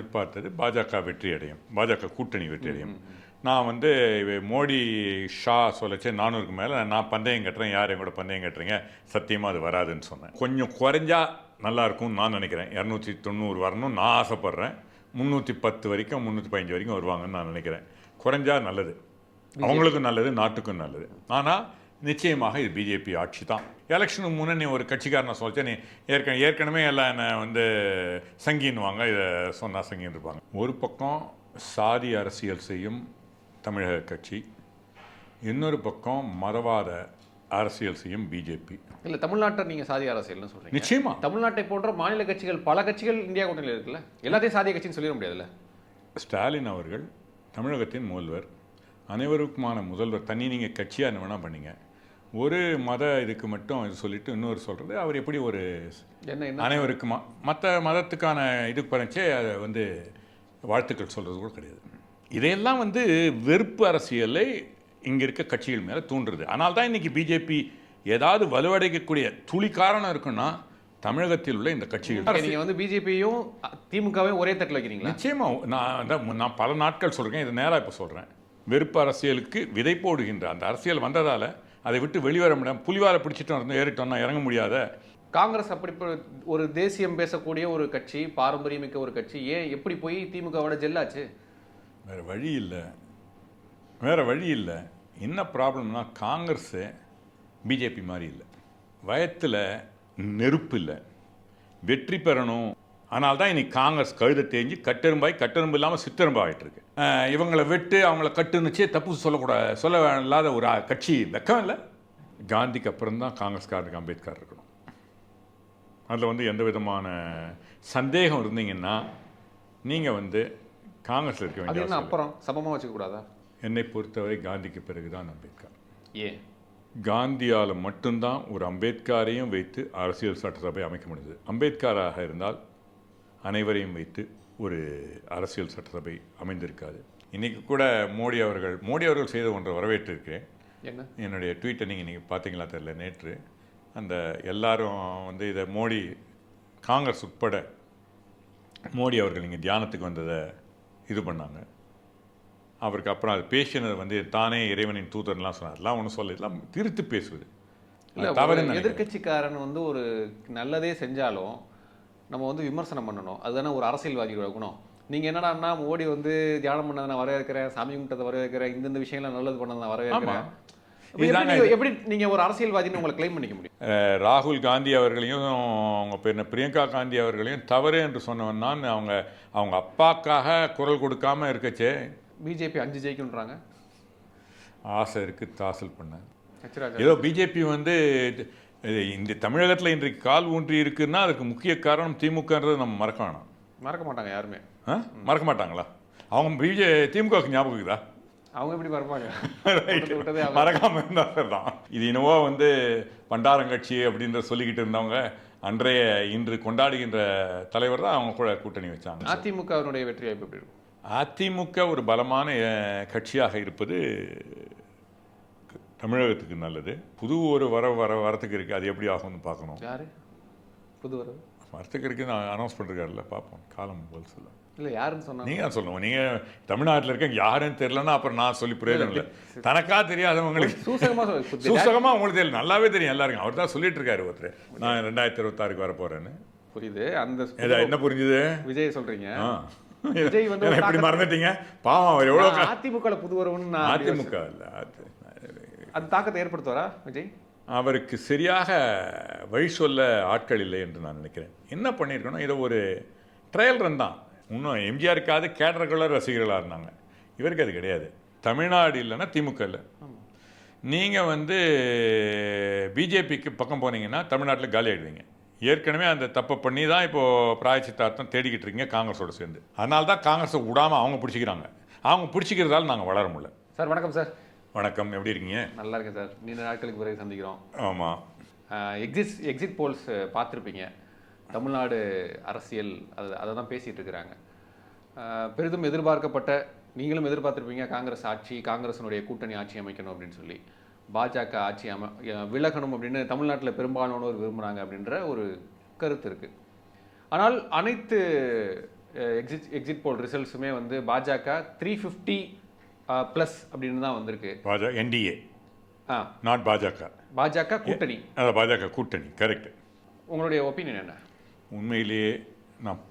எதிர்பார்த்தது பாஜக வெற்றி அடையும், பாஜக கூட்டணி வெற்றி அடையும். நான் வந்து மோடி ஷா சொல்லச்சு 400க்கு மேலே நான் பந்தயம் கட்டுறேன், யார் என் கூட பந்தயம் கட்டுறீங்க, சத்தியமாக அது வராதுன்னு சொன்னேன். கொஞ்சம் குறைஞ்சா நல்லாயிருக்கும்னு நான் நினைக்கிறேன். 290 வரணும் நான் ஆசைப்பட்றேன். 310 வரைக்கும் 315 வரைக்கும் வருவாங்கன்னு நான் நினைக்கிறேன். குறைஞ்சா நல்லது, அவங்களுக்கும் நல்லது, நாட்டுக்கும் நல்லது. ஆனால் நிச்சயமாக இது பிஜேபி ஆட்சி தான். எலெக்ஷனுக்கு முன்னே நீ ஒரு கட்சிக்காரனை சொல்லிச்சு, நீ ஏற்கனவே எல்லாம் என்னை வந்து சங்கின்னுவாங்க, இதை சொன்னால் சங்கின்னு இருப்பாங்க. ஒரு பக்கம் சாதி அரசியல் செய்யும் தமிழக கட்சி, இன்னொரு பக்கம் மதவாத அரசியல் செய்யும் பிஜேபி. இல்லை, தமிழ்நாட்டை நீங்கள் சாதி அரசியல்னு சொல்கிறீங்க. நிச்சயமா தமிழ்நாட்டை போன்ற மாநில கட்சிகள், பல கட்சிகள் இந்தியா கூட்டணியில் இருக்குல்ல, எல்லாத்தையும் சாதிய கட்சின்னு சொல்லிட முடியாதுல்ல. ஸ்டாலின் அவர்கள் தமிழகத்தின் முதல்வர், அனைவருக்குமான முதல்வர். தனி நீங்கள் கட்சியாக என்ன வேணால் பண்ணிங்க, ஒரு மத இதுக்கு மட்டும் இது சொல்லிட்டு இன்னொரு சொல்கிறது அவர் எப்படி ஒரு அனைவருக்குமா மற்ற மதத்துக்கான இது பறிச்சே அதை வந்து வாழ்த்துக்கள் சொல்கிறது கூட கிடையாது. இதையெல்லாம் வந்து வெறுப்பு அரசியலை இங்கே இருக்க கட்சிகள் மேலே தூண்டுறது. ஆனால் தான் இன்றைக்கி பிஜேபி ஏதாவது வலுவடைக்கக்கூடிய துளி காரணம் இருக்குன்னா தமிழகத்தில் உள்ள இந்த கட்சிகள். நீங்கள் வந்து பிஜேபியும் திமுகவையும் ஒரே தட்டில் வைக்கிறீங்களா? நிச்சயமாக நான் பல நாட்கள் சொல்கிறேன், இது நேராக இப்போ சொல்கிறேன். வெறுப்பு அரசியலுக்கு விதை போடுகின்ற அந்த அரசியல் வந்ததால் அதை விட்டு வெளிவர முடியாது. புலிவாலை பிடிச்சிட்டு ஏறிட்டோம்னா இறங்க முடியாத காங்கிரஸ் அப்படி ஒரு தேசியம் பேசக்கூடிய ஒரு கட்சி, பாரம்பரியமிக்க ஒரு கட்சி, ஏன் எப்படி போய் திமுகவோட ஜெல்லாச்சு? வேறு வழி இல்லை. என்ன ப்ராப்ளம்னா காங்கிரஸு பிஜேபி மாதிரி இல்லை, வயத்தில் நெருப்பு இல்லை, வெற்றி பெறணும். ஆனால் தான் இன்னைக்கு காங்கிரஸ் கழுதை தேஞ்சு கட்டெரும்பு இல்லாமல் சித்தெரும்பு ஆகிட்டு இருக்கு. இவங்களை வெட்டு அவங்கள கட்டுனுச்சே தப்பு சொல்ல இல்லாத ஒரு கட்சி வெக்கம் இல்லை. காந்திக்கு அப்புறம் தான் காங்கிரஸ்காரருக்கு அம்பேத்கர் இருக்கணும். அதில் வந்து எந்த விதமான சந்தேகம் இருந்தீங்கன்னா நீங்கள் வந்து காங்கிரஸில் இருக்க வேண்டிய அப்புறம் சமமாக வச்சுக்கூடாதா? என்னை பொறுத்தவரை காந்திக்கு பிறகு தான் அம்பேத்கர். ஏன்? காந்தியால் மட்டும்தான் ஒரு அம்பேத்கரையும் வைத்து அரசியல் சட்டசபை அமைக்க முடியுது. அம்பேத்கராக இருந்தால் அனைவரையும் வைத்து ஒரு அரசியல் சட்டசபை அமைந்திருக்காது. இன்றைக்கி கூட மோடி அவர்கள் செய்த ஒன்றை வரவேற்றிருக்கேன். என்னுடைய ட்வீட்டை நீங்கள் பார்த்தீங்களா தெரியல, நேற்று அந்த எல்லாரும் வந்து இதை மோடி காங்கிரஸ் உட்பட மோடி அவர்கள் இங்கே தியானத்துக்கு வந்ததை இது பண்ணாங்க. அவருக்கு அப்புறம் அது பேசினது வந்து தானே இறைவனின் தூதர்லாம் சொன்னார்லாம் ஒன்றும் சொல்லலாம், திருத்து பேசுவது தவறு. எதிர்கட்சிக்காரன் வந்து ஒரு நல்லதே செஞ்சாலும் நம்ம வந்து விமர்சனம் பண்ணணும், அதுதானே ஒரு அரசியல்வாதியோட குணம். நீங்கள் என்னடான்னா மோடி வந்து தியானம் பண்ணதை நான் வரவேற்கிறேன், சாமி கும்பிட்டதை வரவேற்கிறேன், இந்தந்த விஷயங்கள்லாம் நல்லது பண்ணதை நான் வரவேற்கிறேன், எப்படி நீங்கள் ஒரு அரசியல்வாதின்னு உங்களை கிளைம் பண்ணிக்க முடியும்? ராகுல் காந்தி அவர்களையும் அவங்க பேர் பிரியங்கா காந்தி அவர்களையும் தவறு என்று சொன்னவன் நான். அவங்க அப்பாக்காக குரல் கொடுக்காம இருக்கச்சே பிஜேபி 5 ஜெயிக்குன்றாங்க. ஆசை இருக்குது தாசல் பண்ண. ஏதோ பிஜேபி வந்து இந்த தமிழகத்தில் இன்றைக்கு கால் ஊன்றி இருக்குன்னா அதுக்கு முக்கிய காரணம் திமுகன்றது நம்ம மறக்க வேணாம். மறக்க மாட்டாங்க யாருமே. மறக்க மாட்டாங்களா? அவங்க திமுகவுக்கு ஞாபகம் இருக்குதா? அவங்க எப்படி மறப்பாங்க? மறக்காம இருந்தால் தான். இது என்னவோ வந்து பண்டாரங்கட்சி அப்படின்ற சொல்லிக்கிட்டு இருந்தவங்க இன்று கொண்டாடுகின்ற தலைவர் தான் அவங்க கூட கூட்டணி வச்சாங்க. அதிமுகவினுடைய வெற்றி வாய்ப்பு எப்படி இருக்கும்? அதிமுக ஒரு பலமான கட்சியாக இருப்பது தமிழகத்துக்கு நல்லது. புது ஒரு வரத்துக்கு இருக்குது, அது எப்படி ஆகும்னு பார்க்கணும். யார் புது வரத்துக்கு இருக்குது நான் அனௌன்ஸ் பண்ணிருக்காருல்ல, பார்ப்போம், காலம் போல் சொல்ல. இல்லை யாருன்னு சொன்னா நீங்கள் தான் சொல்லணும். நீங்கள் தமிழ்நாட்டில் இருக்க யாருன்னு தெரியலன்னா அப்புறம் நான் சொல்லி பிரயோஜனம் இல்லை. தனக்கா தெரியாதவங்களுக்கு சூசகமாக உங்களுக்கு தெரியல, நல்லாவே தெரியும் எல்லாருக்கும். அவர் தான் சொல்லிட்டு இருக்காரு ஒருத்தர், நான் 2026 வர போகிறேன்னு. புரியுது. அந்த என்ன புரிஞ்சுது? விஜய் சொல்கிறீங்க. விஜய் வந்து எப்படி மறந்துட்டீங்க? பாவம், அவர் எவ்வளோ அதிமுக புது வருவன்னு. அதிமுக இல்லை, அது தாக்கத்தை ஏற்படுத்துவாரா விஜய்? அவருக்கு சரியாக வழி சொல்ல ஆட்கள் இல்லை என்று நான் நினைக்கிறேன். என்ன பண்ணியிருக்கணும், இதை ஒரு ட்ரையல் ரன் தான். இன்னும் எம்ஜிஆருக்காவது கேட்டர்களாக ரசிகர்களாக இருந்தாங்க, இவருக்கு அது கிடையாது. தமிழ்நாடு இல்லைன்னா திமுக இல்லை. நீங்கள் வந்து பிஜேபிக்கு பக்கம் போனீங்கன்னா தமிழ்நாட்டில் காலி ஆகிடுவீங்க. ஏற்கனவே அந்த தப்பை பண்ணி தான் இப்போது பிராயச்சித்தார்த்தம் தேடிக்கிட்டு இருக்கீங்க காங்கிரஸோடு சேர்ந்து. அதனால தான் காங்கிரஸை விடாமல் அவங்க பிடிச்சிக்கிறாங்க. அவங்க பிடிச்சிக்கிறதால நாங்கள் வளர முடியல. சார் வணக்கம். சார் வணக்கம், எப்படி இருக்கீங்க? நல்லா இருக்கேன் சார். நீண்ட நாட்களுக்கு பிறகு சந்திக்கிறோம். ஆமாம். எக்ஸிட் போல்ஸ் பார்த்துருப்பீங்க. தமிழ்நாடு அரசியல் அதை தான் பேசிகிட்டு இருக்கிறாங்க. பெரிதும் எதிர்பார்க்கப்பட்ட, நீங்களும் எதிர்பார்த்துருப்பீங்க, காங்கிரஸினுடைய கூட்டணி ஆட்சி அமைக்கணும் அப்படின்னு சொல்லி. பாஜக ஆட்சி விலகணும் அப்படின்னு தமிழ்நாட்டில் பெரும்பாலானோர் விரும்புகிறாங்க அப்படின்ற ஒரு கருத்து இருக்குது. ஆனால் அனைத்து எக்ஸிட் போல் ரிசல்ட்ஸுமே வந்து பாஜக 350 ப்ளஸ் அப்படின்னு தான் வந்திருக்கு. என்டிஏ ஆ நாட் பாஜக. பாஜக கூட்டணி. அதான் பாஜக கூட்டணி, கரெக்ட். உங்களுடைய ஒப்பீனியன் என்ன? உண்மையிலேயே நான்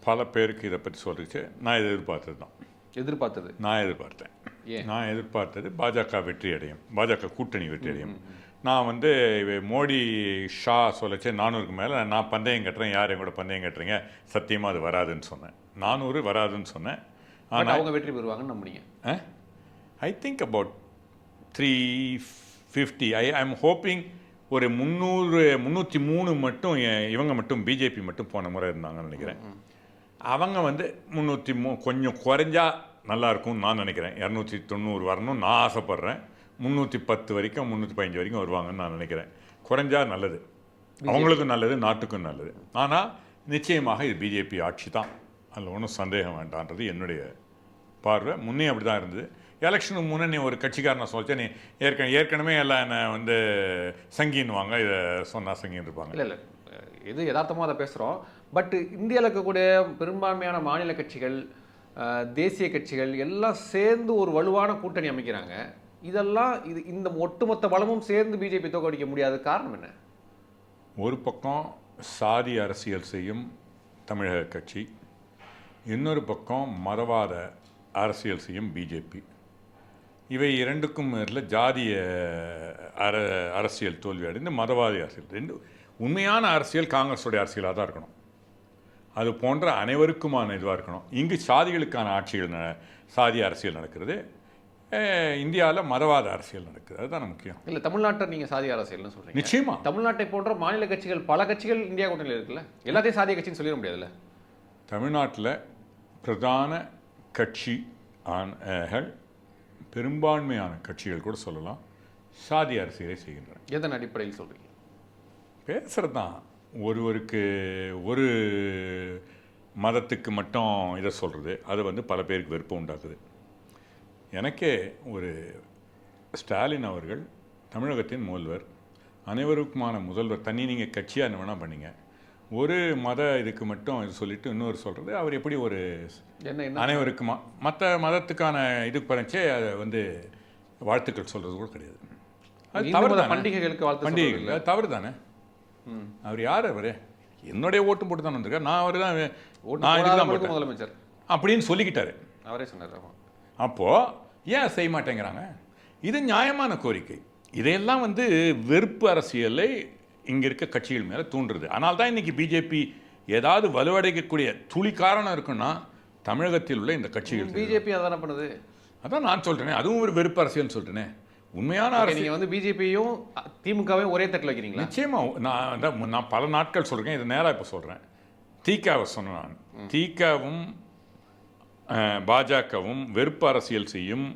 பல பேருக்கு இதை பற்றி சொல்லிச்சு. நான் எதிர்பார்த்தது தான். நான் எதிர்பார்த்தது பாஜக வெற்றி அடையும், பாஜக கூட்டணி வெற்றி அடையும். நான் வந்து மோடி ஷா சொல்லச்சு 400க்கு மேலே நான் பந்தயம் கட்டுறேன், யார் எங்கூட பந்தயம் கட்டுறீங்க, சத்தியமாக அது வராதுன்னு சொன்னேன். 400 வராதுன்னு சொன்னேன். ஆனால் அவங்க வெற்றி பெறுவாங்கன்னு நம்புனீங்க? I think about 350. I am hoping ஒரு 303 மட்டும் இவங்க மட்டும் பிஜேபி மட்டும் போன முறை இருந்தாங்கன்னு நினைக்கிறேன். அவங்க வந்து 303 கொஞ்சம் குறைஞ்சா நல்லாயிருக்கும்னு நான் நினைக்கிறேன். 290 வரணும்னு நான் ஆசைப்பட்றேன். 310 வரைக்கும் 315 வரைக்கும் வருவாங்கன்னு நான் நினைக்கிறேன். குறைஞ்சா நல்லது, அவங்களுக்கும் நல்லது, நாட்டுக்கும் நல்லது. ஆனால் நிச்சயமாக இது பிஜேபி ஆட்சி தான், அதில் ஒன்றும் சந்தேகம் வேண்டான்றது என்னுடைய பார்வை. முன்னே அப்படி தான் இருந்தது. எலெக்ஷனுக்கு முன்னே நீ ஒரு கட்சிக்காரனை சொல்லிச்சா நீ ஏற்கனவே எல்லாம் என்னை வந்து சங்கின்னுவாங்க, இதை சொன்னால் சங்கின்னு இருப்பாங்க. இல்லை இது யதார்த்தமாக அதை பேசுகிறோம். பட் இந்தியாவில் இருக்கக்கூடிய பெரும்பான்மையான மாநில கட்சிகள், தேசிய கட்சிகள் எல்லாம் சேர்ந்து ஒரு வலுவான கூட்டணி அமைக்கிறாங்க. இதெல்லாம் இந்த ஒட்டுமொத்த பலமும் சேர்ந்து பிஜேபி தோற்கடிக்க முடியாத காரணம் என்ன? ஒரு பக்கம் சாதி அரசியல் செய்யும் தமிழக கட்சி, இன்னொரு பக்கம் மதவாத அரசியல் செய்யும் பிஜேபி. இவை இரண்டுக்கும் ஜாதிய அரசியல் தோல்வி அடைந்து மதவாதி அரசியல். உண்மையான அரசியல் காங்கிரஸுடைய அரசியலாக தான் இருக்கணும். அது போன்ற அனைவருக்குமான இதுவாக இருக்கணும். இங்கு சாதிகளுக்கான ஆட்சிகள், சாதி அரசியல் நடக்கிறது. இந்தியாவில் மதவாத அரசியல் நடக்குது. அதுதான் முக்கியம். இல்லை, தமிழ்நாட்டை நீங்கள் சாதி அரசியல்னு சொல்கிறீங்க. நிச்சயமா தமிழ்நாட்டை போன்ற மாநில கட்சிகள், பல கட்சிகள் இந்தியா கூட்டணியில் இருக்குல்ல, எல்லாத்தையும் சாதிய கட்சின்னு சொல்லிட முடியாதுல்ல. தமிழ்நாட்டில் பிரதான கட்சி பெரும்பான்மையான கட்சிகள் கூட சொல்லலாம் சாதி அரசியலை செய்கின்றன. எதன் அடிப்படையில் சொல்கிறீங்க? பேசுகிறது தான். ஒருவருக்கு ஒரு மதத்துக்கு மட்டும் இதை சொல்கிறது, அது வந்து பல பேருக்கு வெறுப்பு உண்டாக்குது. எனக்கே ஒரு ஸ்டாலின் அவர்கள் தமிழகத்தின் முதல்வர், அனைவருக்குமான முதல்வர், தண்ணி நீங்கள் கட்சியாக என்ன வேணால் பண்ணிங்க, ஒரு மத இதுக்கு மட்டும் இது சொல்லிவிட்டு இன்னொரு சொல்கிறது, அவர் எப்படி ஒரு அனைவருக்குமா மற்ற மதத்துக்கான இது பண்ணிச்சே அதை வந்து வாழ்த்துக்கள் சொல்கிறது கூட கிடையாது. அது தவறு தான். பண்டிகைகளுக்கு பண்டிகைகள் அது தவறு தானே. அவர் யார்? அவர் என்னுடைய ஓட்டு போட்டு தான் வந்திருக்கார். நான் அவர் தான் முதலமைச்சர் அப்படின்னு சொல்லிக்கிட்டாரு, அவரே சொன்னார். அப்போது ஏன் செய்ய மாட்டேங்கிறாங்க? இது நியாயமான கோரிக்கை. இதையெல்லாம் வந்து வெறுப்பு அரசியலை இங்கே இருக்க கட்சிகள் மேலே தூண்டுறது. ஆனால் தான் இன்றைக்கி பிஜேபி ஏதாவது வலுவடைக்கக்கூடிய துளி காரணம் இருக்குன்னா தமிழகத்தில் உள்ள இந்த கட்சிகள். பிஜேபி அதான பண்ணுது. அதான் நான் சொல்கிறேனே, அதுவும் ஒரு வெறுப்பு அரசியல்னு சொல்கிறேனே. உண்மையான அரசியல். நீங்கள் வந்து பிஜேபியும் திமுகவையும் ஒரே தட்டில் வைக்கிறீங்களா? நிச்சயமாக. நான் பல நாட்கள் சொல்கிறேன், இது நேராக இப்போ சொல்கிறேன். தீகாவை சொன்னேன் நான். தீகாவும் பாஜகவும் வெறுப்பு அரசியல் செய்யும்,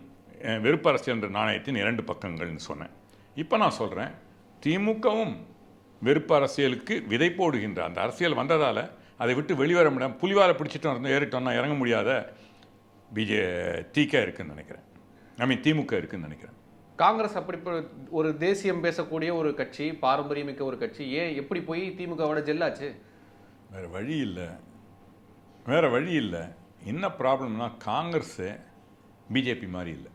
வெறுப்பு அரசியல் என்ற நாணயத்தின் 2 பக்கங்கள்னு சொன்னேன். இப்போ நான் சொல்கிறேன், திமுகவும் வெறுப்பு அரசியலுக்கு விதை போடுகின்ற அந்த அரசியல் வந்ததால் அதை விட்டு வெளிவர முடியாமல் புலிவாரை பிடிச்சிட்டு வந்து ஏறிட்டோம்னா இறங்க முடியாத தீகா இருக்குதுன்னு நினைக்கிறேன். திமுக இருக்குதுன்னு நினைக்கிறேன். காங்கிரஸ் அப்படி ஒரு தேசியம் பேசக்கூடிய ஒரு கட்சி, பாரம்பரியமிக்க ஒரு கட்சி, ஏன் எப்படி போய் திமுகவோட ஜெல்லாச்சு? வேறு வழி இல்லை. என்ன ப்ராப்ளம்னா, காங்கிரஸ் பிஜேபி மாதிரி இல்லை.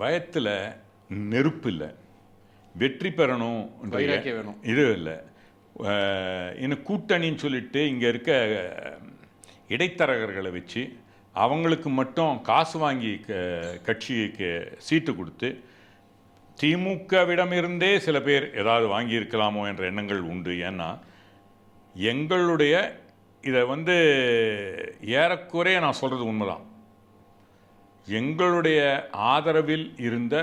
வயத்தில் நெருப்பு இல்லை, வெற்றி பெறணும் வேணும், இது இல்லை. இன்னும் கூட்டணின்னு சொல்லிட்டு இங்கே இருக்க இடைத்தரகர்களை வச்சு அவங்களுக்கு மட்டும் காசு வாங்கி கட்சிக்கு சீட்டு கொடுத்து திமுகவிடமிருந்தே சில பேர் ஏதாவது வாங்கியிருக்கலாமோ என்ற எண்ணங்கள் உண்டு. ஏன்னா எங்களுடைய இதை வந்து ஏறக்குறைய நான் சொல்கிறது உண்மைதான். எங்களுடைய ஆதரவில் இருந்த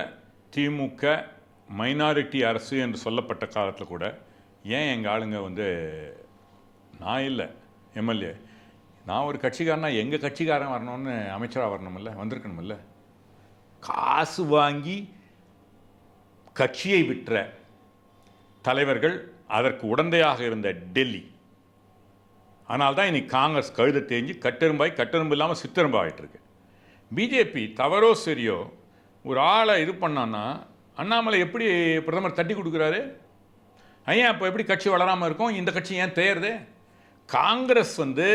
திமுக மைனாரிட்டி அரசு என்று சொல்லப்பட்ட காலத்தில் கூட ஏன் எங்கள் ஆளுங்க வந்து, நான் இல்லை எம்எல்ஏ, நான் ஒரு கட்சிக்காரனா எங்கள் கட்சிக்காரன் வரணும்னு அமைச்சராக வரணுமில்ல, வந்திருக்கணுமில்ல. காசு வாங்கி கட்சியை விற்ற தலைவர்கள் அதற்கு உடந்தையாக இருந்த டெல்லி. ஆனால் தான் இன்னைக்கு காங்கிரஸ் கழுதை தேஞ்சு கட்டெரும்பு இல்லாமல் சித்தெரும்பு ஆகிட்டுருக்கு. பிஜேபி தவறோ சரியோ ஒரு ஆளை இது பண்ணான்னா அண்ணாமலை எப்படி பிரதமர் தட்டி கொடுக்குறாரு? ஏன் அப்போ எப்படி கட்சி வளராமல் இருக்கும்? இந்த கட்சி ஏன் தேருது? காங்கிரஸ் வந்து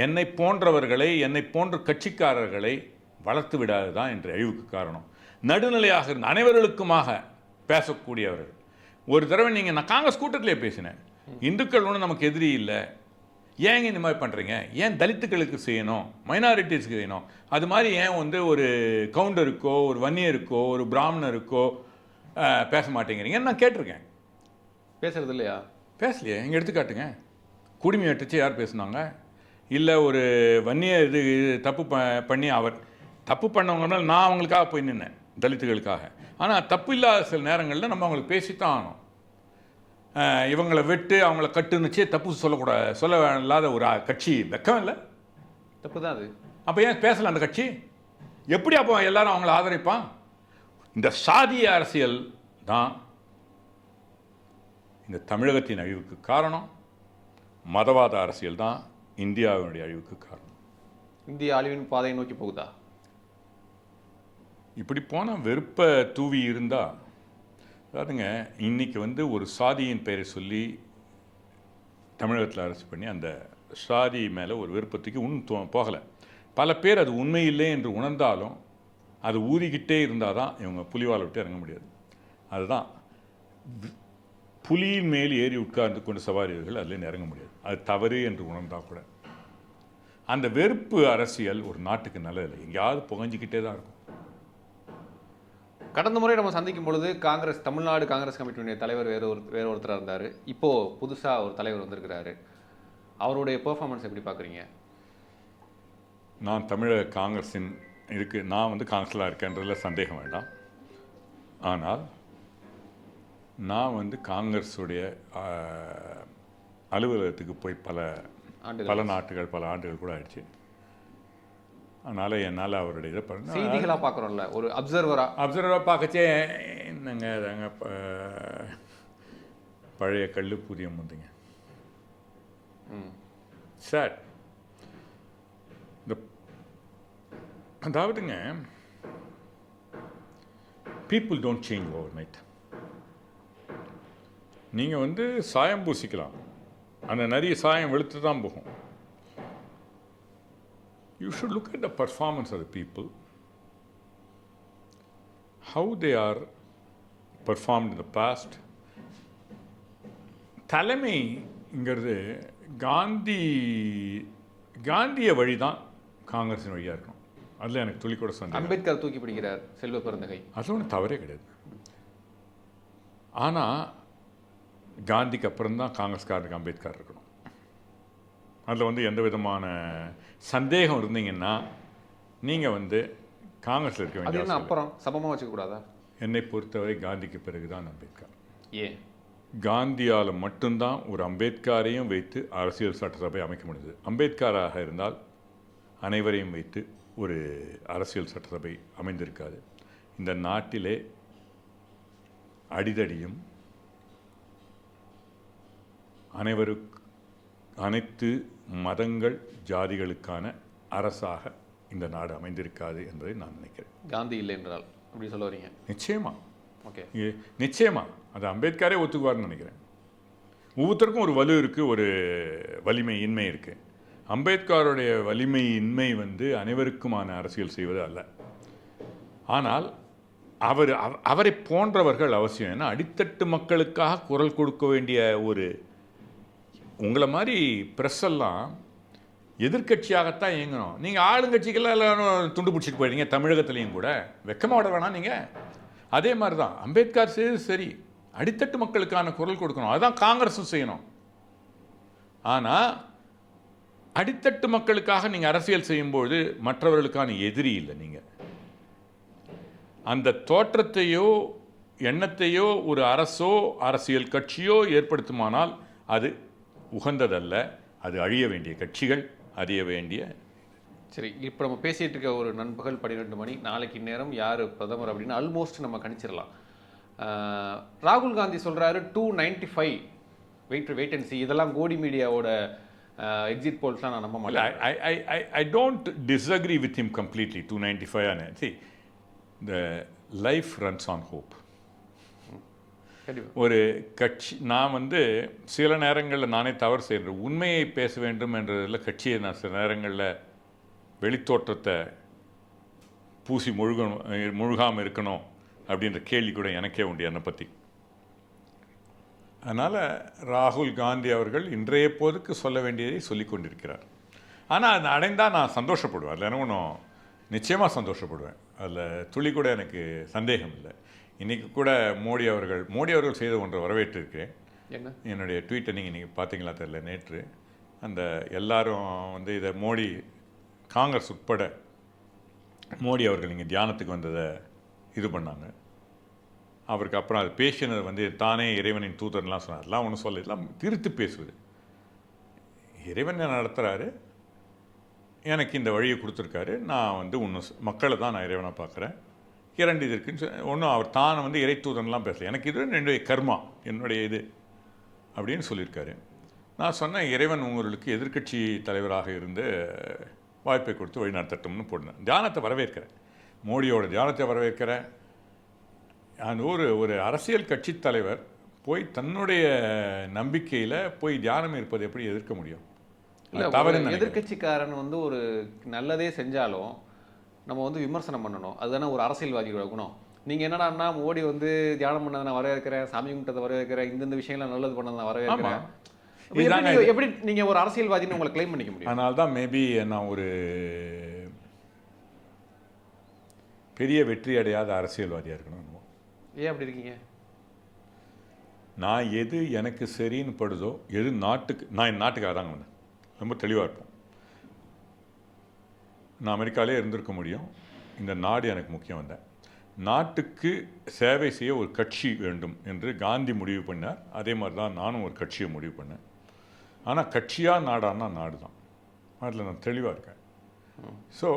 என்னை போன்றவர்களை, என்னை போன்ற கட்சிக்காரர்களை வளர்த்து விடாது தான் என்ற அழிவுக்கு காரணம். நடுநிலையாக இருந்த அனைவர்களுக்குமாக பேசக்கூடியவர்கள். ஒரு தடவை நீங்கள், நான் காங்கிரஸ் கூட்டத்திலே பேசினேன், இந்துக்கள் ஒன்றும் நமக்கு எதிரி இல்லை, ஏங்க இந்த மாதிரி பண்ணுறீங்க, ஏன் தலித்துக்களுக்கு செய்யணும், மைனாரிட்டிஸ்க்கு செய்யணும், அது மாதிரி ஏன் வந்து ஒரு கவுண்டருக்கோ ஒரு வன்னியருக்கோ ஒரு பிராமணருக்கோ பேச மாட்டேங்கிறீங்கன்னு நான் கேட்டிருக்கேன். பேசுறது இல்லையா? பேசலையே. எங்கள் எடுத்துக்காட்டுங்க. குடிமை அடிச்சு யார் பேசுனாங்க? இல்லை ஒரு வன்னிய இது தப்பு பண்ணி அவர் தப்பு பண்ணவங்கனால நான் அவங்களுக்காக போய் நின்னேன், தலித்துகளுக்காக. ஆனால் தப்பு இல்லாத சில நேரங்களில் நம்ம அவங்களுக்கு பேசித்தான் ஆகணும். இவங்களை விட்டு அவங்கள கட்டுனுச்சே தப்பு சொல்ல இல்லாத ஒரு கட்சி வெக்கம் இல்லை? தப்பு தான் அது. அப்போ ஏன் பேசல அந்த கட்சி? எப்படி அப்போ எல்லாரும் அவங்கள ஆதரிப்பான்? இந்த சாதிய அரசியல் தான் இந்த தமிழகத்தின் அழிவுக்கு காரணம். மதவாத அரசியல் தான் இந்தியாவினுடைய அழிவுக்கு காரணம். இந்திய அழிவின் பாதையை நோக்கி போகுதா? இப்படி போனால் வெறுப்பை தூவி இருந்தால், அதாவதுங்க, இன்னைக்கு வந்து ஒரு சாதியின் பெயரை சொல்லி தமிழகத்தில் அரசு பண்ணி அந்த சாதி மேலே ஒரு விருப்பத்துக்கு போகலை. பல பேர் அது உண்மை இல்லை என்று உணர்ந்தாலும் அது ஊறிக்கிட்டே இருந்தால் தான் இவங்க புலிவாலை விட்டு இறங்க முடியாது. அதுதான் புலியின் மேல் ஏறி உட்கார்ந்து கொண்டு சவாரிகள் அதில் இறங்க முடியாது. அது தவறு என்று உணர்ந்தால் கூட அந்த வெறுப்பு அரசியல் ஒரு நாட்டுக்கு நல்லதில்லை, எங்கேயாவது புகஞ்சிக்கிட்டே தான் இருக்கும். கடந்த முறை நம்ம சந்திக்கும் பொழுது காங்கிரஸ், தமிழ்நாடு காங்கிரஸ் கமிட்டியுடைய தலைவர் வேற ஒருத்தராக இருந்தார். இப்போது புதுசாக ஒரு தலைவர் வந்திருக்கிறாரு. அவருடைய பெர்ஃபார்மன்ஸ் எப்படி பார்க்குறீங்க? நான் தமிழக காங்கிரஸின் நான் வந்து காங்கிரஸில் இருக்கேன்றதுல சந்தேகம் வேண்டாம். ஆனால் நான் வந்து காங்கிரஸுடைய அலுவலகத்துக்கு போய் பல ஆண்டுகள் கூட ஆயிடுச்சு. அதனால் என்னால் அவருடைய இதை செய்திகளாக பார்க்குறோம்ல, ஒரு அப்சர்வராக பார்க்கச்சே என்னங்க அதாங்க பழைய கல் புதிய முந்திங்க சார். அதாவதுங்க, people don't change over night. நீங்கள் வந்து சாயம் பூசிக்கலாம், அந்த நிறைய சாயம் வெளுத்து தான் போகும். You should look at the performance of the people, how they are performed in the past. தலைமைங்கிறது காந்திய வழி தான் காங்கிரஸின் வழியாக இருக்கணும். அதில் எனக்கு துளி கூட சந்தேகம். அம்பேத்கர் தூக்கி பிடிக்கிறார், செல்வ பெருந்தகை, அது ஒன்றும் தவறே கிடையாது. ஆனால் காந்திக்கு அப்புறம் தான் காங்கிரஸ்காரருக்கு அம்பேத்கர் இருக்கணும். அதில் வந்து எந்த விதமான சந்தேகம் இருந்தீங்கன்னா நீங்கள் வந்து காங்கிரஸில் இருக்க வேண்டிய அப்புறம் சமமாக வச்சுக்கூடாதா? என்னை பொறுத்தவரை காந்திக்கு பிறகு தான் அம்பேத்கர். ஏன்? காந்தியால் மட்டும்தான் ஒரு அம்பேத்கரையும் வைத்து அரசியல் சட்டசபை அமைக்க முடியுது. அம்பேத்கராக இருந்தால் அனைவரையும் வைத்து ஒரு அரசியல் சட்டசபை அமைந்திருக்காது. இந்த நாட்டிலே அடிதடியும் அனைத்து மதங்கள் ஜாதிகளுக்கான அரசாக இந்த நாடு அமைந்திருக்காது என்பதை நான் நினைக்கிறேன். காந்தி இல்லை என்றால் அப்படி சொல்ல வரீங்க? நிச்சயமா. ஓகே, நிச்சயமா அது அம்பேத்கரே ஒத்துக்குவார்னு நினைக்கிறேன். ஒவ்வொருத்தருக்கும் ஒரு வலு இருக்குது, ஒரு வலிமை இன்மை இருக்குது. அம்பேத்கருடைய வலிமை இன்மை வந்து அனைவருக்குமான அரசியல் செய்வது அல்ல. ஆனால் அவரை போன்றவர்கள் அவசியம். ஏன்னா அடித்தட்டு மக்களுக்காக குரல் கொடுக்க வேண்டிய ஒரு உங்களை மாதிரி ப்ரெஸ்ஸெல்லாம் எதிர்கட்சியாகத்தான் இயங்கணும். நீங்கள் ஆளுங்கட்சிக்கெல்லாம் எல்லாரும் துண்டு பிடிச்சிட்டு போயிடுங்க. தமிழகத்துலேயும் கூட வெக்கமாக விட வேணாம் நீங்கள். அதே மாதிரி தான் அம்பேத்கர் செய்து சரி, அடித்தட்டு மக்களுக்கான குரல் கொடுக்கணும், அதுதான் காங்கிரஸும் செய்யணும். ஆனால் அடித்தட்டு மக்களுக்காக நீங்கள் அரசியல் செய்யும்போது மற்றவர்களுக்கான எதிரி இல்லை. நீங்கள் அந்த தோற்றத்தையோ எண்ணத்தையோ ஒரு அரசோ அரசியல் கட்சியோ ஏற்படுத்துமானால் அது உகந்ததல்ல. அது அழிய வேண்டிய கட்சிகள், அறிய வேண்டிய. சரி, இப்போ நம்ம பேசிகிட்டு இருக்க ஒரு நண்பகல் 12 மணி, நாளைக்கு நேரம் யார் பிரதமர் அப்படின்னு ஆல்மோஸ்ட் நம்ம கணிச்சிடலாம். ராகுல் காந்தி சொல்கிறாரு 295, வெயிட் அண்ட் சி. இதெல்லாம் கோடி மீடியாவோட எக்ஸிட் போல்ஸ்லாம் நான் நம்ப மாட்டேன். I don't disagree with him completely. 295 see, the life runs on hope. கண்டிப்பா. ஒரு கட்சி நான் வந்து சில நேரங்களில் நானே தவறு செய்கிறேன். உண்மையை பேச வேண்டும் என்றதில் கட்சியை நான் சில நேரங்களில் வெளித்தோற்றத்தை பூசி முழுகாமல் இருக்கணும் அப்படின்ற கேள்வி கூட எனக்கே உண்டு என்னை பற்றி. அதனால் ராகுல் காந்தி அவர்கள் இன்றைய போதுக்கு சொல்ல வேண்டியதை சொல்லி கொண்டிருக்கிறார். ஆனால் அதை அடைந்தால் நான் சந்தோஷப்படுவேன். அதில் என்ன ஒன்றும் நிச்சயமாக சந்தோஷப்படுவேன். அதில் துளி கூட எனக்கு சந்தேகம் இல்லை. இன்றைக்கி கூட மோடி அவர்கள் செய்த ஒன்றை வரவேற்றிருக்கிறேன். என்ன? என்னுடைய ட்வீட்டை நீங்கள் பார்த்தீங்களா தெரியல. நேற்று அந்த எல்லாரும் வந்து இதை மோடி காங்கிரஸ் உட்பட மோடி அவர்கள் இங்கே தியானத்துக்கு வந்ததை இது பண்ணாங்க. அவருக்கு அப்புறம் அது பேசினது வந்து தானே இறைவனின் தூதர்லாம் சொன்னார். அதெல்லாம் ஒன்றும் சொல்ல, இதெல்லாம் திருத்து பேசுவது. இறைவன் நடத்துகிறாரு, எனக்கு இந்த வழியை கொடுத்துருக்காரு, நான் வந்து ஒன்று மக்களை தான் நான் இறைவனை பார்க்குறேன். இரண்டு இது இருக்குன்னு ஒன்றும் அவர் தானே வந்து இறை தூதன்லாம் பேசல. எனக்கு இது என்னுடைய கர்மா, என்னுடைய இது அப்படின்னு சொல்லியிருக்காரு. நான் சொன்னேன், இறைவன் உங்களுக்கு எதிர்க்கட்சி தலைவராக இருந்து வாய்ப்பை கொடுத்து வழி நடத்தட்டும்னு போடணும். தியானத்தை வரவேற்கிறேன், மோடியோட தியானத்தை வரவேற்கிறேன். அந்த ஒரு அரசியல் கட்சி தலைவர் போய் தன்னுடைய நம்பிக்கையில் போய் தியானம் இருப்பது எப்படி எதிர்க்க முடியும்? தவறு. எதிர்கட்சிக்காரன் வந்து ஒரு நல்லதே செஞ்சாலும் நம்ம வந்து விமர்சனம் பண்ணணும். அதுதானே ஒரு அரசியல்வாதியோட குணம். நீங்கள் என்னடான்னா மோடி வந்து தியானம் பண்ணதை நான் வரவேற்கிறேன், சாமி கும்பிட்டதை வரவேற்கிறேன், இந்த விஷயங்கள்லாம் நல்லது பண்ணதை நான் வரவேற்கிறேன். எப்படி நீங்கள் ஒரு அரசியல்வாதின்னு உங்களை கிளைம் பண்ணிக்க முடியும்? அதனால தான் மேபி நான் ஒரு பெரிய வெற்றி அடையாத அரசியல்வாதியாக இருக்கணும். ஏன் அப்படி இருக்கீங்க? நான் எது எனக்கு சரின்னு படுதோ, எது நாட்டுக்கு, நான் என் நாட்டுக்காக தாங்க வந்தேன். ரொம்ப தெளிவாக இருப்போம். நான் அமெரிக்காவிலே இருந்திருக்க முடியும். இந்த நாடு எனக்கு முக்கியம். வந்தேன் நாட்டுக்கு சேவை செய்ய ஒரு கட்சி வேண்டும் என்று காந்தி முடிவு பண்ணார். அதே மாதிரி தான் நானும் ஒரு கட்சியை முடிவு பண்ணேன். ஆனால் கட்சியாக நாடானா நாடு தான். அதில் நான் தெளிவாக இருக்கேன். ஸோ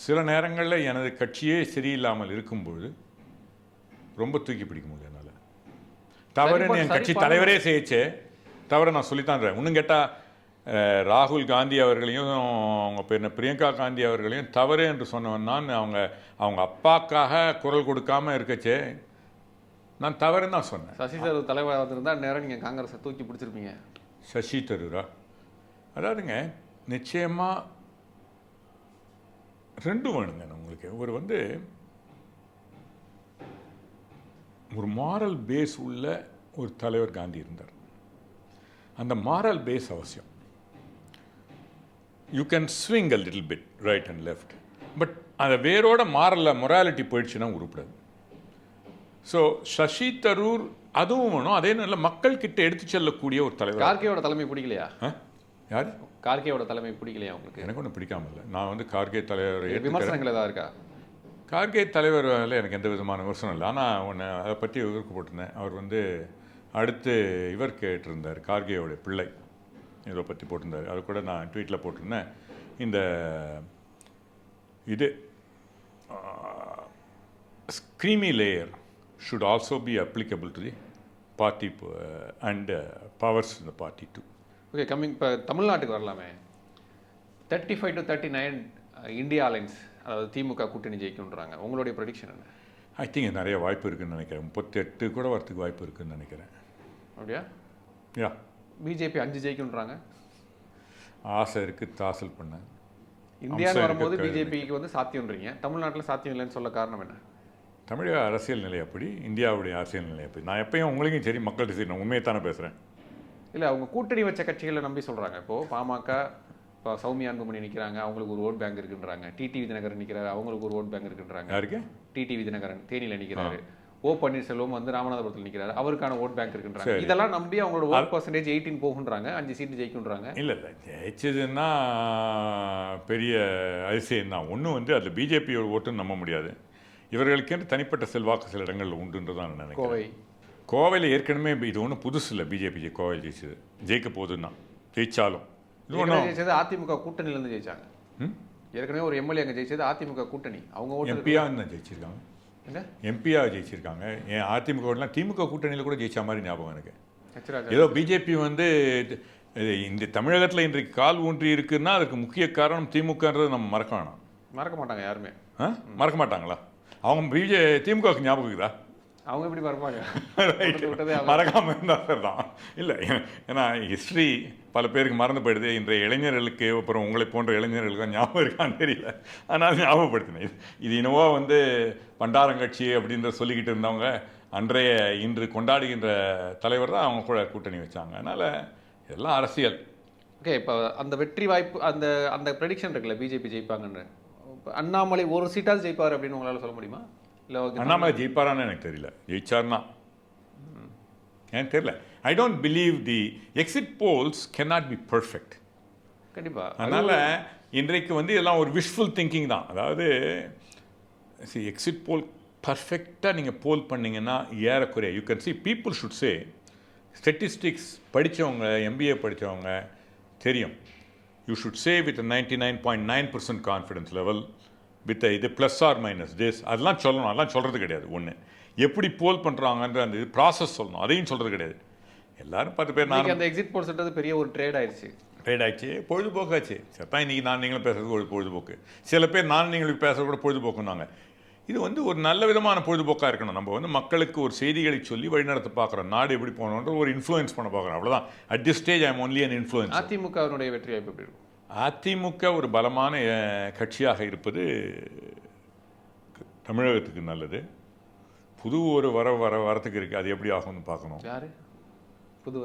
சில நேரங்களில் எனது கட்சியே சரியில்லாமல் இருக்கும்பொழுது ரொம்ப தூக்கி பிடிக்க முடியல என்னால். தவறுன்னு என் கட்சி தலைவரே செய்யச்சே தவறை நான் சொல்லித்தான். இன்னும் கேட்டால் ராகுல் காந்தி அவர்களையும் அவங்க பேர் பிரியங்கா காந்தி அவர்களையும் தவறு என்று சொன்னவன் நான். அவங்க அப்பாக்காக குரல் கொடுக்காமல் இருக்கச்சே நான் தவறுன்னு தான் சொன்னேன். சசி தரூர் தலைவராக இருந்தால் நேரம் நீங்கள் காங்கிரஸை தூக்கி பிடிச்சிருப்பீங்க. சசி தரூரா? அதாவதுங்க நிச்சயமாக ரெண்டும் வேணுங்க உங்களுக்கு. ஒரு மாரல் பேஸ் உள்ள ஒரு தலைவர் காந்தி இருந்தார். அந்த மாரல் பேஸ் அவசியம். You can swing a little bit right and left, but அந்த வேரோட மொராலிட்டி போயிடுச்சுன்னா உருப்படாது. ஸோ சசி தரூர் அதுவும் வேணும். அதே நேரம் மக்கள் கிட்ட எடுத்து செல்லக்கூடிய ஒரு தலைவர். கார்கேயோட தலைமை பிடிக்கலையா? யார்? கார்கேயோட தலைமை பிடிக்கலையா உங்களுக்கு? எனக்கு ஒன்றும் பிடிக்காம இல்லை. நான் கார்கே தலைவர் விமர்சனங்கள் ஏதாவது இருக்கா? கார்கே தலைவர் எனக்கு எந்த விதமான விமர்சனம் இல்லை. ஆனால் ஒன்று அதை பற்றி விவரிக்கப்பட்டிருந்தேன். அவர் அடுத்து இவர் கேட்டிருந்தார், கார்கேயோட பிள்ளை இதை பற்றி போட்டிருந்தார். அது கூட நான் ட்வீட்டில் போட்டிருந்தேன். இந்த இது creamy layer should also be applicable to the party and powers இந்த பார்ட்டி டூ. ஓகே, கம்மிங் இப்போ தமிழ்நாட்டுக்கு வரலாமே. 35 to 39 இந்தியா அலைன்ஸ், அதாவது திமுக கூட்டணி ஜெயிக்குன்றாங்க. உங்களுடைய ப்ரெடிக்ஷன் என்ன? ஐ திங்க் நிறைய வாய்ப்பு இருக்குதுன்னு நினைக்கிறேன். 38 கூட வரத்துக்கு வாய்ப்பு இருக்குதுன்னு நினைக்கிறேன். அப்படியா? யா. பிஜேபி 5 ஜெயிக்குன்றாங்க. ஆசை இருக்குது, தாசல் பண்ண. இந்தியாவில் வரும்போது பிஜேபிக்கு வந்து சாத்தியம்ன்றீங்க, தமிழ்நாட்டில் சாத்தியம் இல்லைன்னு சொல்ல காரணம் என்ன? தமிழக அரசியல் நிலை அப்படி, இந்தியாவுடைய அரசியல் நிலை அப்படி. நான் எப்பயும் உங்களுக்கும் சரி மக்கள்கிட்ட சரி நான் உண்மையை தானே பேசுகிறேன். இல்லை, அவங்க கூட்டணி வச்ச கட்சிகளை நம்பி சொல்கிறாங்க. இப்போது பாமக, இப்போ சௌமியா அன்புமணி நிற்கிறாங்க, அவங்களுக்கு ஒரு ஓட் பேங்க் இருக்குன்றாங்க. டிடிவி தினகரன் நிற்கிறாரு, அவங்களுக்கு ஒரு ஓட் பேங்க் இருக்குன்றாங்க. யாருக்கு? டிடிவி தினகரன் தேனியில் நிற்கிறாரு. ஓ பன்னீர்செல்வம் வந்து ராமநாதபுரத்தில் நிற்கிறாரு, அவருக்கான ஓட் பேங்க் இருக்குன்றாங்க. இதெல்லாம் நம்பி அவங்களோட ஓட் பர்சன்டேஜ் 18 போகுன்றாங்க, 5 சீட்டு ஜெயிக்குன்றாங்க. இல்லை ஜெயிச்சதுன்னா பெரிய அதிசயம் தான். ஒன்று அதில் பிஜேபியோட ஓட்டுன்னு நம்ப முடியாது. இவர்களுக்கென்று தனிப்பட்ட செல்வாக்கு சில இடங்களில் உண்டுன்று தான் நான் நினைக்கிறேன். கோவையில் ஏற்கனவே இது ஒன்றும் புதுசு இல்லை. பிஜேபி கோவையில் ஜெயிச்சது, ஜெயிக்க போகுதுன்னா ஜெயிச்சாலும் ஜெயிச்சது அதிமுக கூட்டணியிலேருந்து ஜெயிச்சாங்க. ஏற்கனவே ஒரு எம்எல்ஏ அங்கே ஜெயிச்சது அதிமுக கூட்டணி. அவங்க எம்பியாக தான் ஜெயிச்சிருக்காங்க. எம்பியாக ஜெயிச்சிருக்காங்க. ஏன் அதிமுகலாம் திமுக கூட்டணியில் கூட ஜெயிச்ச மாதிரி ஞாபகம் எனக்கு. ஏதோ பிஜேபி இந்த தமிழகத்தில் இன்றைக்கு கால் ஊன்றி இருக்குன்னா அதுக்கு முக்கிய காரணம் திமுகன்றது நம்ம மறக்க வேணாம். மறக்க மாட்டாங்க யாருமே. மறக்க மாட்டாங்களா? அவங்க திமுகவுக்கு ஞாபகம் இருக்குதா? அவங்க எப்படி மறப்பாங்க? மறக்காமல் இருந்தால் சார் தான். இல்லை, ஏன்னா ஹிஸ்ட்ரி பல பேருக்கு மறந்து போயிடுது. இன்றைய இளைஞர்களுக்கு, அப்புறம் உங்களை போன்ற இளைஞர்களுக்கு தான் ஞாபகம் இருக்கான்னு தெரியல, அதனால் ஞாபகப்படுத்தினேன். இது இன்னவோ வந்து பண்டாரங்கட்சி அப்படின்ற சொல்லிக்கிட்டு இருந்தவங்க இன்று கொண்டாடுகின்ற தலைவர் தான் அவங்க கூட கூட்டணி வச்சாங்க. அதனால் இதெல்லாம் அரசியல். ஓகே, இப்போ அந்த வெற்றி வாய்ப்பு, அந்த அந்த ப்ரெடிக்ஷன் இருக்குல்ல, பிஜேபி ஜெயிப்பாங்கன்னு. அண்ணாமலை ஒரு சீட்டாவது ஜெயிப்பார் அப்படின்னு உங்களால் சொல்ல முடியுமா? இல்லை, அண்ணாமலை ஜெயிப்பாரான்னு எனக்கு தெரியல. ஜெயிச்சார்னா எனக்கு தெரியல. I don't believe the exit poles cannot be perfect. கண்டிப்பாக. அதனால் இன்றைக்கு வந்து இதெல்லாம் ஒரு விஷுவல் திங்கிங் தான். அதாவது எக்ஸிட் போல் பர்ஃபெக்டாக நீங்கள் போல் பண்ணிங்கன்னா ஏறக்குறைய you can see people should say, statistics படித்தவங்க, எம்பிஏ படித்தவங்க தெரியும், you should say with 99.9% confidence level with இது ப்ளஸ் ஆர் மைனஸ் டேஸ். அதெல்லாம் சொல்லணும். அதெல்லாம் சொல்கிறது கிடையாது. ஒன்று, எப்படி போல் பண்ணுறாங்கன்ற அந்த இது ப்ராசஸ் சொல்லணும், அதையும் சொல்கிறது கிடையாது. எல்லாரும் 10 பேர் நான் அந்த எக்ஸிட் போல்ஸ்ன்றது பெரிய ஒரு ட்ரேட் ஆயிடுச்சு, பொழுதுபோக்காச்சு. சத்தான் இன்றைக்கி நான் நீங்களும் பேசுறது ஒரு பொழுதுபோக்கு. சில பேர் நான் நீங்களுக்கு பேசுறது கூட பொழுதுபோக்குன்னாங்க. இது வந்து ஒரு நல்ல விதமான பொழுதுபோக்காக இருக்கணும். நம்ம வந்து மக்களுக்கு ஒரு செய்திகளை சொல்லி வழிநடத்த பார்க்குறோம். நாடு எப்படி போகணுன்ற ஒரு இன்ஃப்ளூயன்ஸ் பண்ண பார்க்குறோம், அவ்வளோதான். At this stage I am only an influence. அதிமுகவினுடைய வெற்றி வாய்ப்பு எப்படி இருக்கும்? அதிமுக ஒரு பலமான கட்சியாக இருப்பது தமிழகத்துக்கு நல்லது. புது ஒரு வரத்துக்கு இருக்குது, அது எப்படி ஆகும்னு பார்க்கணும். யார் புது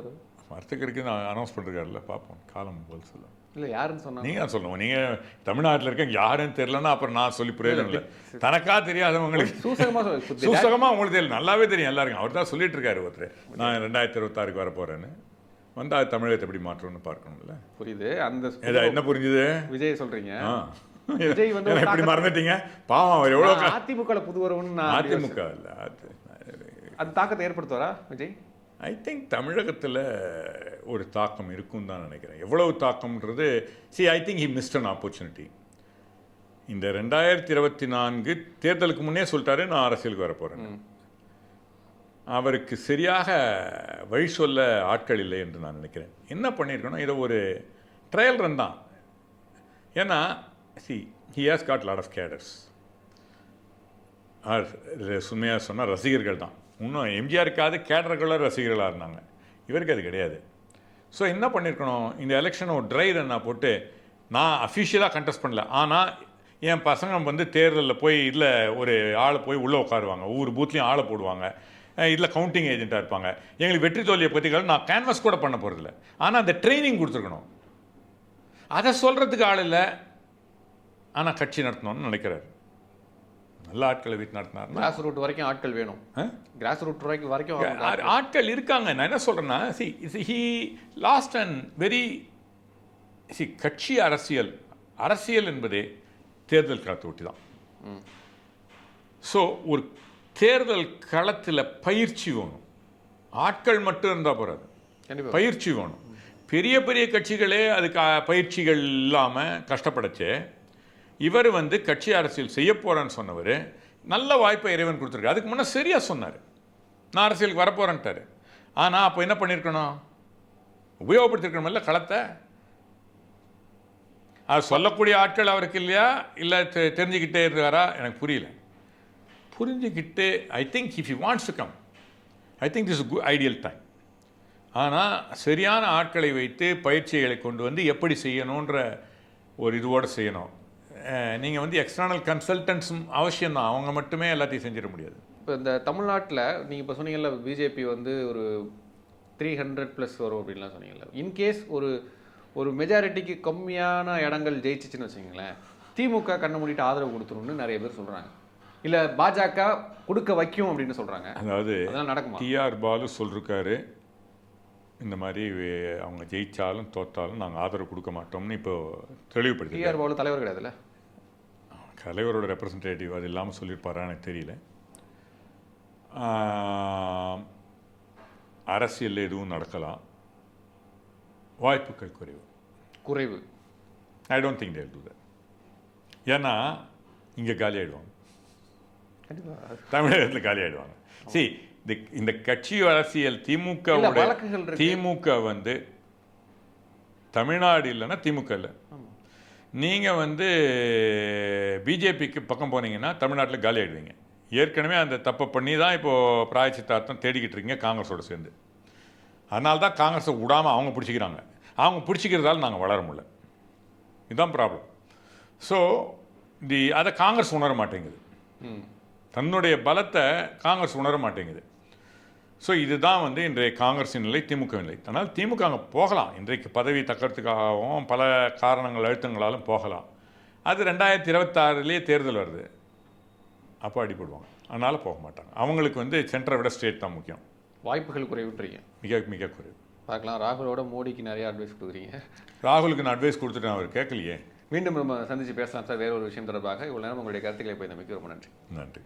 வரத்துக்கு இருக்குது நான் அனௌன்ஸ் பண்ணுறாருல, பார்ப்போம், காலம் போல் சொல்ல. இல்லை, யாருன்னு சொன்னாங்க? நீங்கள் தான் சொல்லணும். நீங்கள் தமிழ்நாட்டில் இருக்க யாருன்னு தெரியலன்னா அப்புறம் நான் சொல்லி பிரயோஜனம் இல்லை. தனக்கா தெரியாதவங்களுக்கு சூசகமாக உங்களுக்கு தெரியும், நல்லாவே தெரியும் எல்லாருக்கும். அவர் தான் சொல்லிட்டு இருக்காரு ஒருத்தர், நான் 2026 வர போகிறேன்னு. வந்தால் தமிழகத்தை எப்படி மாற்றணும்னு பார்க்கணும்ல. புரியுது. அந்த என்ன புரிஞ்சுது? விஜய் சொல்கிறீங்க. விஜய் வந்து எப்படி மறந்துட்டீங்க? பாவம், அவர் எவ்வளோ அதிமுக புது வருவன்னு. அதிமுக இல்லை, அது தாக்கத்தை ஏற்படுத்துவாரா விஜய்? ஐ திங்க் தமிழகத்தில் ஒரு தாக்கம் இருக்குன்னு தான் நினைக்கிறேன். எவ்வளவு தாக்கம்ன்றது I think he missed an opportunity. இந்த 2024 தேர்தலுக்கு முன்னே சொல்லிட்டாரு நான் அரசியலுக்கு வர போகிறேன். அவருக்கு சரியாக வழி சொல்ல ஆட்கள் இல்லை என்று நான் நினைக்கிறேன். என்ன பண்ணியிருக்கணும், இதை ஒரு ட்ரையல் ரன் தான். ஏன்னா he has got lot of cadres. உண்மையாக சொன்னால் ரசிகர்கள் தான். இன்னும் எம்ஜிஆருக்காவது கேடர்களாக ரசிகர்களாக இருந்தாங்க, இவருக்கு அது கிடையாது. ஸோ என்ன பண்ணியிருக்கணும், இந்த எலெக்ஷனை ஒரு ட்ரை ரன்னாக போட்டு, நான் அஃபிஷியலாக கண்டெஸ்ட் பண்ணல, ஆனால் என் பசங்க வந்து தேர்தலில் போய் இதில் ஒரு ஆளை போய் உள்ளே உட்காருவாங்க, ஒவ்வொரு பூத்லேயும் ஆளை போடுவாங்க, இதில் கவுண்டிங் ஏஜென்ட்டாக இருப்பாங்க, எங்களுக்கு வெற்றி தோல்வியை பற்றிகள் நான் கேன்வாஸ் கூட பண்ண போகிறதில்ல, ஆனால் அந்த ட்ரைனிங் கொடுத்துருக்கணும். அதை சொல்கிறதுக்கு ஆள் இல்லை, ஆனால் கட்சி நடத்தணும்னு நினைக்கிறாரு. நல்ல ஆட்களை வீட்டு நடத்தினார். கிராஸ் ரூட் வரைக்கும் ஆட்கள் வேணும். கிராஸ் ரூட் வரைக்கும் ஆட்கள் இருக்காங்க. நான் என்ன சொல்கிறேன்னா, ஹி லாஸ்ட் அண்ட் வெரி கட்சி அரசியல் என்பதே தேர்தல் களத்தை ஒட்டி தான். ஸோ ஒரு தேர்தல் களத்தில் பயிற்சி வேணும். ஆட்கள் மட்டும் இருந்தால் போகாது, பயிற்சி வேணும். பெரிய பெரிய கட்சிகளே அதுக்கு பயிற்சிகள் இல்லாமல் கஷ்டப்படச்சே, இவர் வந்து கட்சி அரசியல் செய்ய போகிறேன்னு சொன்னவர் நல்ல வாய்ப்பை இறைவன் கொடுத்துருக்காரு. அதுக்கு முன்னே சரியாக சொன்னார், நான் அரசியலுக்கு வரப்போகிறேன்ட்டார். ஆனால் அப்போ என்ன பண்ணியிருக்கணும், உபயோகப்படுத்திருக்கணுமில்ல களத்தை. அது சொல்லக்கூடிய ஆட்கள் அவருக்கு இல்லையா, இல்லை தெரிஞ்சுக்கிட்டே இருக்காரா, எனக்கு புரியல. புரிஞ்சுக்கிட்டு I think if you wants to come, I think this good ideal time. ஆனால் சரியான ஆட்களை வைத்து பயிற்சிகளை கொண்டு வந்து எப்படி செய்யணுன்ற ஒரு இதுவோடு செய்யணும். நீங்கள் வந்து எக்ஸ்டர்னல் கன்சல்டன்ட்ஸும் அவசியம்தான், அவங்க மட்டுமே எல்லாத்தையும் செஞ்சிட முடியாது. இப்போ இந்த தமிழ்நாட்டில் நீங்கள் இப்போ சொன்னீங்கல்ல, பிஜேபி வந்து ஒரு 300+ வரும் அப்படின்லாம் சொன்னீங்கல்ல. இன்கேஸ் ஒரு மெஜாரிட்டிக்கு கம்மியான இடங்கள் ஜெயிச்சிச்சுன்னு வச்சுங்களேன், திமுக கண்ணை மூடிட்டு ஆதரவு கொடுத்துருன்னு நிறைய பேர் சொல்கிறாங்க, இல்லை பாஜக கொடுக்க வைக்கும் அப்படின்னு சொல்கிறாங்க. அதாவது அதெல்லாம் நடக்குமா? டிஆர் பாலு சொல்லிருக்காரு, இந்த மாதிரி அவங்க ஜெயித்தாலும் தோற்றாலும் நாங்கள் ஆதரவு கொடுக்க மாட்டோம்னு இப்போ தெளிவுபடுத்தி. டிஆர் பாலு தலைவர் கிடையாதுல்ல, தலைவரோட ரெப்ரசன்டேட்டிவ், அது இல்லாமல் சொல்லியிருப்பாரா எனக்கு தெரியல. அரசியலில் எதுவும் நடக்கலாம், வாய்ப்புகள் குறைவு. I don't think they'll to that. ஏன்னா இங்கே காலி ஆகிடுவாங்க, தமிழகத்தில் காலி ஆகிடுவாங்க. இந்த கட்சி அரசியல் திமுக வந்து தமிழ்நாடு இல்லைன்னா திமுக இல்லை. நீங்கள் வந்து பிஜேபிக்கு பக்கம் போனீங்கன்னா தமிழ்நாட்டில் காலி ஆகிடுவீங்க. ஏற்கனவே அந்த தப்பை பண்ணி தான் இப்போது பிராயச்சித்தார்த்தம் தேடிக்கிட்டு இருக்கீங்க காங்கிரஸோட சேர்ந்து. அதனால தான் காங்கிரஸை விடாமல் அவங்க பிடிச்சிக்கிறாங்க. அவங்க பிடிச்சிக்கிறதால நாங்கள் வளர முடியல. இதுதான் ப்ராப்ளம். ஸோ அதை காங்கிரஸ் உணர மாட்டேங்குது. தன்னுடைய பலத்தை காங்கிரஸ் உணர மாட்டேங்குது. ஸோ இதுதான் வந்து இன்றைய காங்கிரஸின் நிலை, திமுக நிலை. அதனால் திமுக அங்கே போகலாம், இன்றைக்கு பதவி தக்கிறதுக்காகவும் பல காரணங்கள் அழுத்தங்களாலும் போகலாம். அது 2026 தேர்தல் வருது, அப்போ அடிபடுவாங்க. அதனால் போக மாட்டாங்க. அவங்களுக்கு வந்து சென்டரை விட ஸ்டேட் தான் முக்கியம். வாய்ப்புகள் குறைவுன்றீங்க? மிக மிக குறைவு. பார்க்கலாம். ராகுலோட மோடிக்கு நிறைய அட்வைஸ் கொடுக்குறீங்க. ராகுலுக்கு நான் அட்வைஸ் கொடுத்துட்டு அவர் கேட்கலையே. மீண்டும் நம்ம சந்தித்து பேசலாம் சார் வேற ஒரு விஷயம் தொடர்பாக. இவ்வளோ நேரம் உங்களுடைய கருத்துக்களை போய் நமக்கு ரொம்ப நன்றி. நன்றி.